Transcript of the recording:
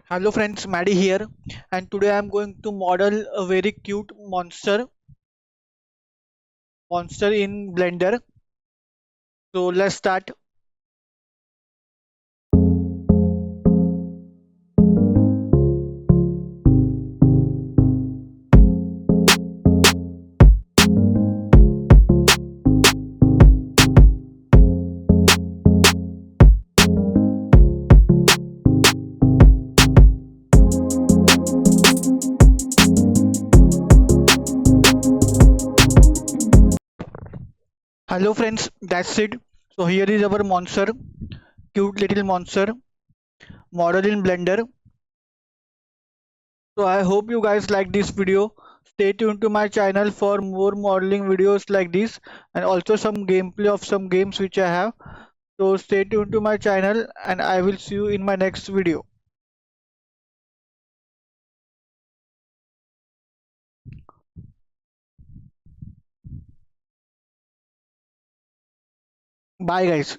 Hello friends, Maddie here, and today I am going to model a very cute monster in Blender. So let's start. Hello friends, that's it. So here is our monster, cute little monster, model in Blender. So I hope you guys like this video. Stay tuned to my channel for more modeling videos like this, and also some gameplay of some games which I have. So stay tuned to my channel, and I will see you in my next video. Bye guys.